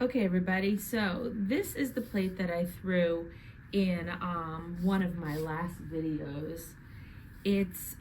Okay, everybody, so this is the plate that I threw in one of my last videos. It's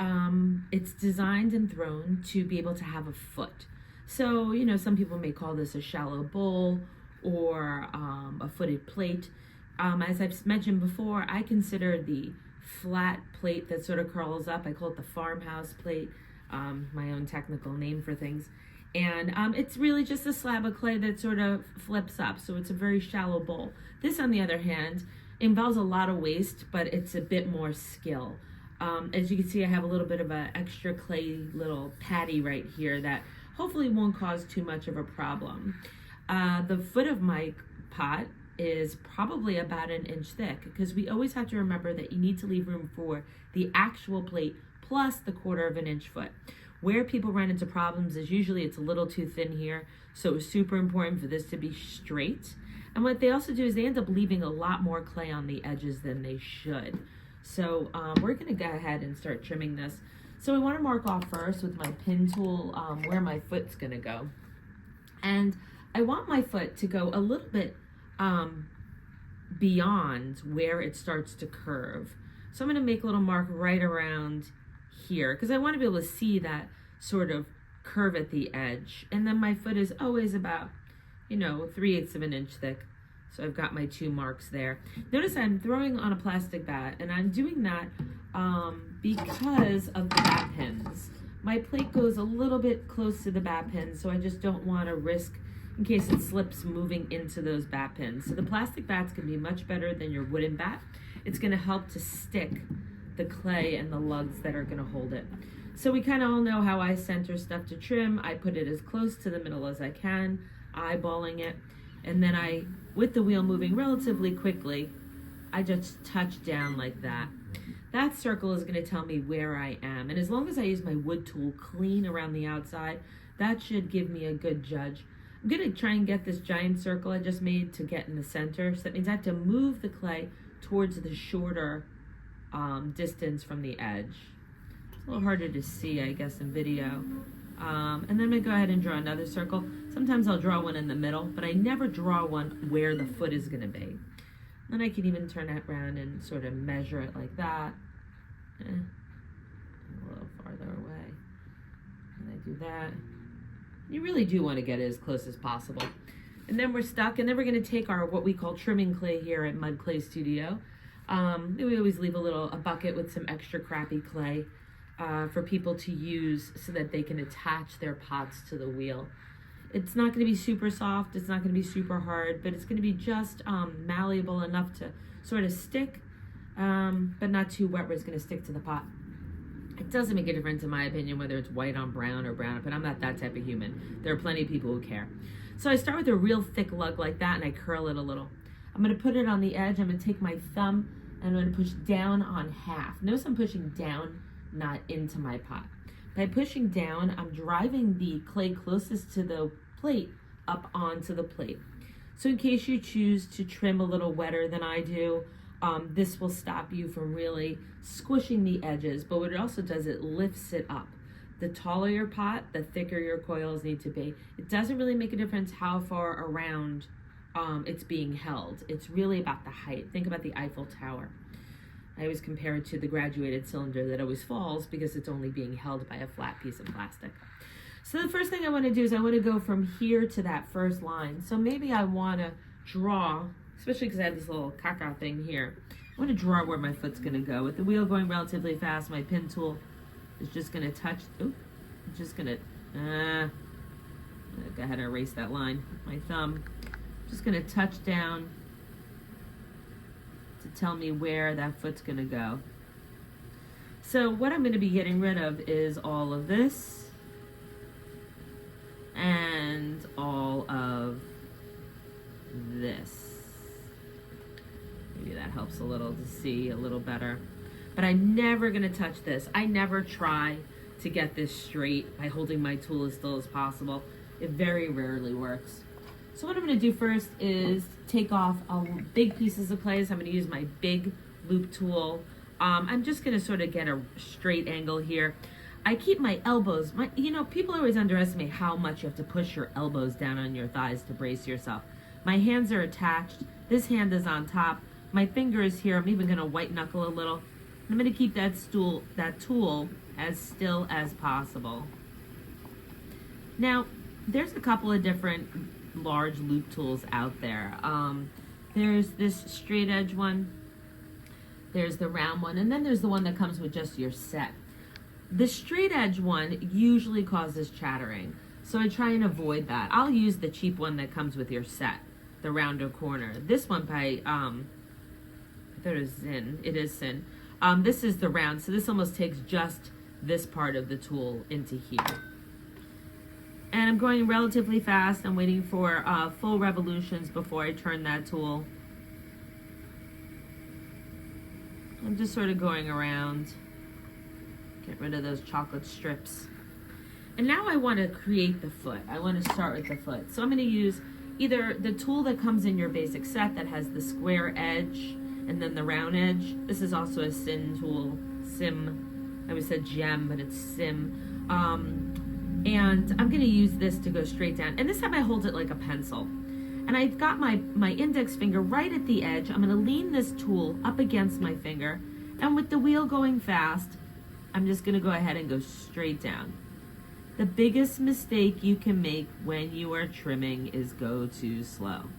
designed and thrown to be able to have a foot. So, you know, some people may call this a shallow bowl or a footed plate. As I've mentioned before, I consider the flat plate that sort of curls up, I call it the farmhouse plate, my own technical name for things. And it's really just a slab of clay that sort of flips up, so it's a very shallow bowl. This, on the other hand, involves a lot of waste, but it's a bit more skill. As you can see, I have a little bit of an extra clay little patty right here that hopefully won't cause too much of a problem. The foot of my pot is probably about 1 inch thick, because we always have to remember that you need to leave room for the actual plate plus the 1/4 inch foot. Where people run into problems is usually it's a little too thin here, so it's super important for this to be straight. And what they also do is they end up leaving a lot more clay on the edges than they should. So we're gonna go ahead and start trimming this. So I wanna mark off first with my pin tool where my foot's gonna go. And I want my foot to go a little bit beyond where it starts to curve. So I'm gonna make a little mark right around here, because I want to be able to see that sort of curve at the edge. And then my foot is always about, 3/8 of an inch thick. So I've got my 2 marks there. Notice I'm throwing on a plastic bat, and I'm doing that because of the bat pins. My plate goes a little bit close to the bat pins, so I just don't want to risk, in case it slips, moving into those bat pins. So the plastic bats can be much better than your wooden bat. It's going to help to stick the clay and the lugs that are going to hold it. So we kind of all know how I center stuff to trim. I put it as close to the middle as I can, eyeballing it, and then with the wheel moving relatively quickly, I just touch down like that. That circle is going to tell me where I am, and as long as I use my wood tool clean around the outside, that should give me a good judge. I'm going to try and get this giant circle I just made to get in the center, so that means I have to move the clay towards the shorter distance from the edge. It's a little harder to see, I guess, in video. And then I'm gonna go ahead and draw another circle. Sometimes I'll draw one in the middle, but I never draw one where the foot is gonna be. Then I can even turn that around and sort of measure it like that. A little farther away. And I do that. You really do want to get it as close as possible. And then we're stuck, and then we're gonna take our, what we call trimming clay here at Mud Clay Studio. We always leave a bucket with some extra crappy clay for people to use so that they can attach their pots to the wheel. It's not going to be super soft, it's not going to be super hard, but it's going to be just malleable enough to sort of stick, but not too wet where it's going to stick to the pot. It doesn't make a difference in my opinion whether it's white on brown or brown, but I'm not that type of human. There are plenty of people who care. So I start with a real thick lug like that, and I curl it a little. I'm going to put it on the edge. I'm going to take my thumb and I'm going to push down on half. Notice I'm pushing down, not into my pot. By pushing down, I'm driving the clay closest to the plate up onto the plate. So in case you choose to trim a little wetter than I do, this will stop you from really squishing the edges. But what it also does, it lifts it up. The taller your pot, the thicker your coils need to be. It doesn't really make a difference how far around it's being held. It's really about the height. Think about the Eiffel Tower. I always compare it to the graduated cylinder that always falls because it's only being held by a flat piece of plastic. So the first thing I want to do is I want to go from here to that first line. So maybe I want to draw, especially because I have this little caca thing here, I want to draw where my foot's going to go. With the wheel going relatively fast, my pin tool is just going to touch, go ahead and erase that line with my thumb. Just going to touch down to tell me where that foot's going to go. So what I'm going to be getting rid of is all of this and all of this. Maybe that helps a little to see a little better. But I'm never going to touch this. I never try to get this straight by holding my tool as still as possible. It very rarely works. So what I'm going to do first is take off big pieces of clay. So I'm going to use my big loop tool. I'm just going to sort of get a straight angle here. I keep my elbows, people always underestimate how much you have to push your elbows down on your thighs to brace yourself. My hands are attached. This hand is on top. My finger is here. I'm even gonna white knuckle a little. I'm gonna keep that tool as still as possible. Now, there's a couple of different large loop tools out there. There's this straight edge one, there's the round one, and then there's the one that comes with just your set. The straight edge one usually causes chattering, so I try and avoid that. I'll use the cheap one that comes with your set, the rounder corner. This one by, I thought it was Zinn, it is Zinn. This is the round, so this almost takes just this part of the tool into here. And I'm going relatively fast. I'm waiting for full revolutions before I turn that tool. I'm just sort of going around. Get rid of those chocolate strips. And now I want to create the foot. I want to start with the foot. So I'm going to use either the tool that comes in your basic set that has the square edge and then the round edge. This is also a Sim tool. Sim. I always said gem, but it's Sim. And I'm going to use this to go straight down. And this time I hold it like a pencil. And I've got my index finger right at the edge. I'm going to lean this tool up against my finger. And with the wheel going fast, I'm just going to go ahead and go straight down. The biggest mistake you can make when you are trimming is go too slow.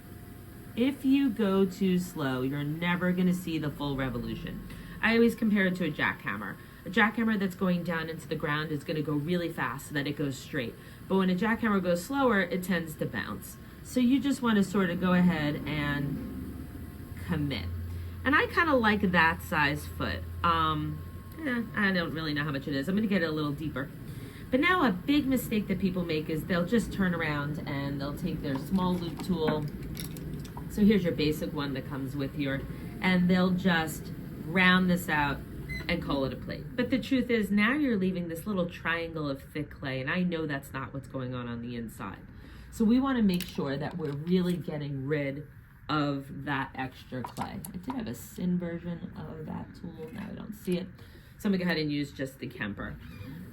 If you go too slow, you're never going to see the full revolution. I always compare it to a jackhammer. A jackhammer that's going down into the ground is going to go really fast so that it goes straight. But when a jackhammer goes slower, it tends to bounce. So you just want to sort of go ahead and commit. And I kind of like that size foot. I don't really know how much it is. I'm going to get it a little deeper. But now a big mistake that people make is they'll just turn around and they'll take their small loop tool. So here's your basic one that comes with your, and they'll just round this out and call it a plate. But the truth is now you're leaving this little triangle of thick clay, and I know that's not what's going on the inside. So we want to make sure that we're really getting rid of that extra clay. I did have a Zinn version of that tool. Now I don't see it. So I'm going to go ahead and use just the Kemper.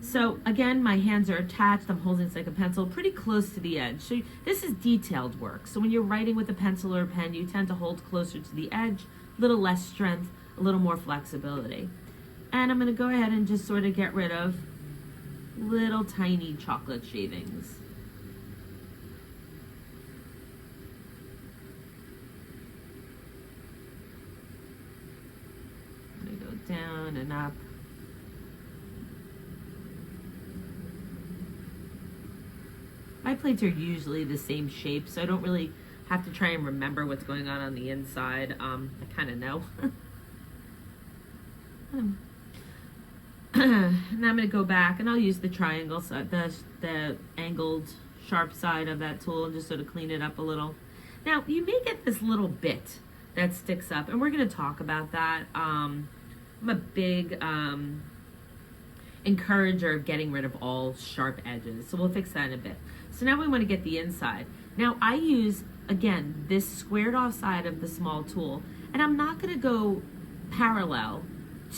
So again, my hands are attached. I'm holding this like a pencil, pretty close to the edge. So this is detailed work. So when you're writing with a pencil or a pen, you tend to hold closer to the edge, a little less strength, a little more flexibility. And I'm going to go ahead and just sort of get rid of little tiny chocolate shavings. I'm going to go down and up. My plates are usually the same shape, so I don't really have to try and remember what's going on the inside. I kind of know. Now I'm going to go back and I'll use the triangle, so the angled sharp side of that tool, and just sort of clean it up a little. Now you may get this little bit that sticks up, and we're going to talk about that. I'm a big encourager of getting rid of all sharp edges, so we'll fix that in a bit. So now we want to get the inside. Now I use, again, this squared off side of the small tool, and I'm not going to go parallel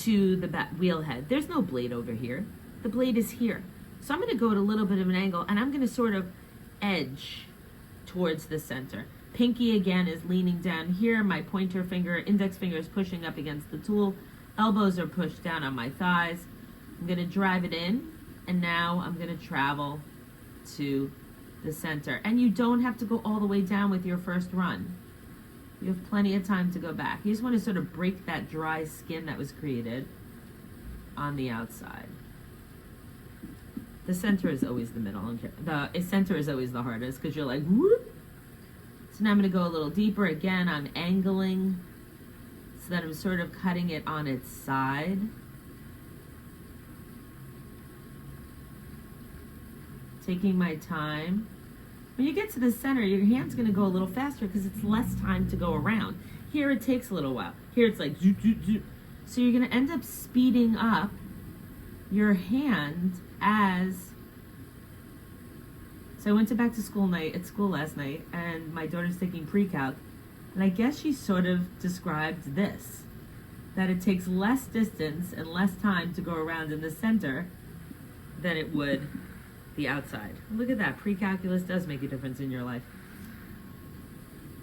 to the wheel head. There's no blade over here. The blade is here. So I'm going to go at a little bit of an angle, and I'm going to sort of edge towards the center. Pinky again is leaning down here. My pointer finger, index finger is pushing up against the tool. Elbows are pushed down on my thighs. I'm going to drive it in, and now I'm going to travel to the center. And you don't have to go all the way down with your first run. You have plenty of time to go back. You just want to sort of break that dry skin that was created on the outside. The center is always the middle. The center is always the hardest because you're like, whoop. So now I'm going to go a little deeper. Again, I'm angling so that I'm sort of cutting it on its side. Taking my time. When you get to the center, your hand's going to go a little faster because it's less time to go around. Here it takes a little while. Here it's like zoop, zoop, zoop. So you're going to end up speeding up your hand as... So I went to back to school at school last night, and my daughter's taking pre-calc, and I guess she sort of described this, that it takes less distance and less time to go around in the center than it would the outside. Look at that. Pre-calculus does make a difference in your life.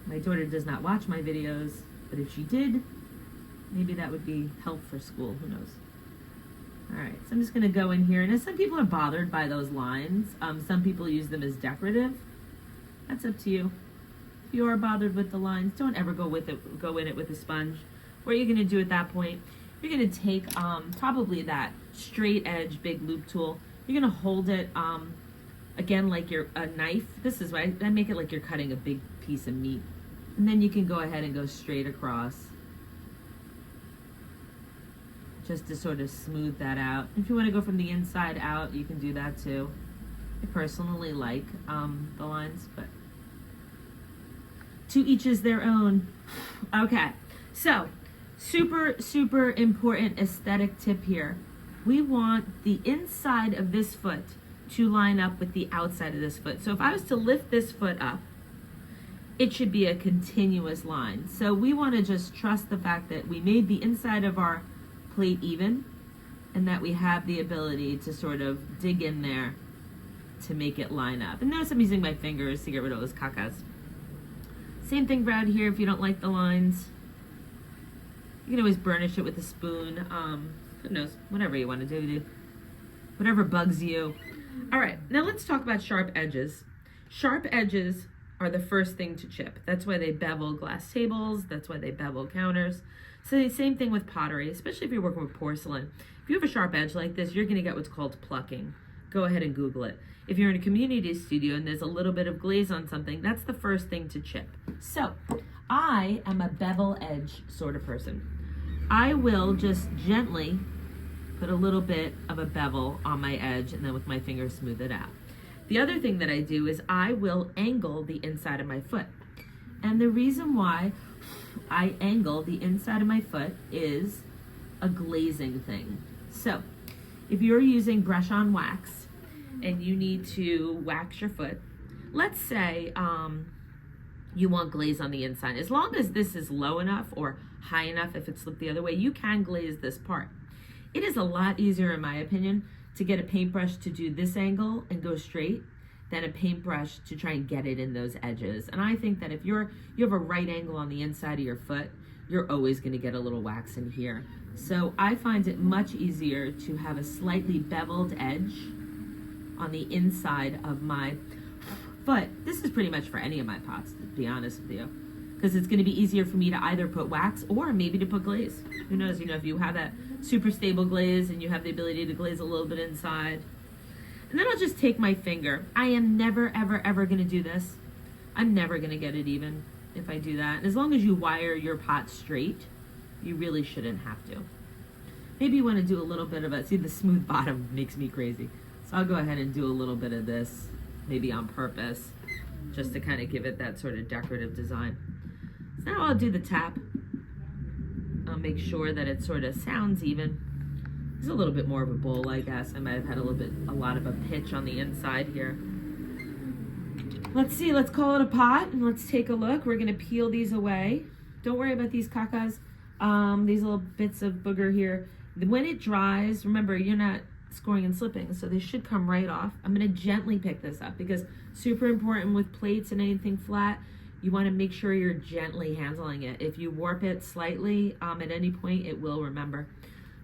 My daughter does not watch my videos, but if she did, maybe that would be help for school, who knows. All right, so I'm just gonna go in here, and some people are bothered by those lines. Some people use them as decorative. That's up to you. If you are bothered with the lines, don't ever go in it with a sponge. What you're gonna do at that point, you're gonna take probably that straight edge big loop tool. You're gonna hold it again like a knife. This is why I make it like you're cutting a big piece of meat. And then you can go ahead and go straight across, just to sort of smooth that out. If you want to go from the inside out, you can do that too. I personally like the lines, but to each is their own. Okay, so super important aesthetic tip here. We want the inside of this foot to line up with the outside of this foot. So if I was to lift this foot up, it should be a continuous line. So we want to just trust the fact that we made the inside of our plate even, and that we have the ability to sort of dig in there to make it line up. And notice I'm using my fingers to get rid of those cacas. Same thing right here. If you don't like the lines, you can always burnish it with a spoon. Who knows, whatever you want to do, whatever bugs you. All right, now let's talk about sharp edges. Sharp edges are the first thing to chip. That's why they bevel glass tables. That's why they bevel counters. So the same thing with pottery, especially if you're working with porcelain. If you have a sharp edge like this, you're gonna get what's called plucking. Go ahead and Google it. If you're in a community studio and there's a little bit of glaze on something, that's the first thing to chip. So I am a bevel edge sort of person. I will just gently put a little bit of a bevel on my edge and then with my fingers smooth it out. The other thing that I do is I will angle the inside of my foot. And the reason why I angle the inside of my foot is a glazing thing. So if you're using brush on wax and you need to wax your foot, let's say you want glaze on the inside. As long as this is low enough or high enough, if it's flipped the other way, you can glaze this part. It is a lot easier, in my opinion, to get a paintbrush to do this angle and go straight than a paintbrush to try and get it in those edges. And I think that if you have a right angle on the inside of your foot, you're always gonna get a little wax in here. So I find it much easier to have a slightly beveled edge on the inside of my foot. This is pretty much for any of my pots, to be honest with you, because it's gonna be easier for me to either put wax or maybe to put glaze. Who knows, if you have that super stable glaze and you have the ability to glaze a little bit inside. And then I'll just take my finger. I am never, ever gonna do this. I'm never gonna get it even if I do that. And as long as you wire your pot straight, you really shouldn't have to. Maybe you wanna do a little bit of see, the smooth bottom makes me crazy. So I'll go ahead and do a little bit of this, maybe on purpose, just to kind of give it that sort of decorative design. So now I'll do the tap. I'll make sure that it sort of sounds even. It's a little bit more of a bowl, I guess. I might have had a lot of a pitch on the inside here. Let's see, let's call it a pot and let's take a look. We're gonna peel these away. Don't worry about these cacas, these little bits of booger here. When it dries, remember, you're not scoring and slipping, so they should come right off. I'm gonna gently pick this up because super important with plates and anything flat, you wanna make sure you're gently handling it. If you warp it slightly at any point, it will remember.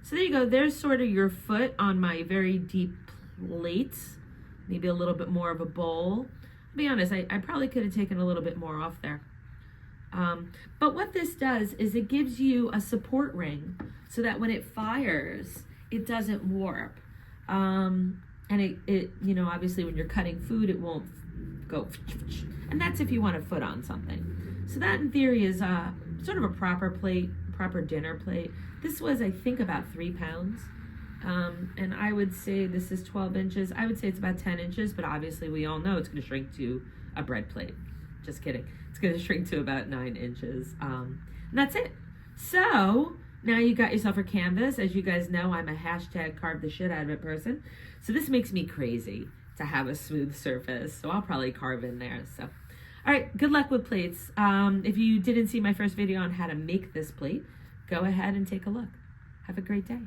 So there you go, there's sort of your foot on my very deep plates, maybe a little bit more of a bowl. To be honest, I probably could have taken a little bit more off there. But what this does is it gives you a support ring so that when it fires, it doesn't warp. And it obviously when you're cutting food, it won't go, and that's if you want to foot on something. So that in theory is sort of a proper plate, proper dinner plate. This was, I think, about 3 pounds. And I would say this is 12 inches. I would say it's about 10 inches, but obviously we all know it's going to shrink to a bread plate. Just kidding. It's going to shrink to about 9 inches. And that's it. So now you got yourself a canvas. As you guys know, I'm a hashtag carve the shit out of it person. So this makes me crazy to have a smooth surface. So I'll probably carve in there. So, all right, good luck with plates. If you didn't see my first video on how to make this plate, go ahead and take a look. Have a great day.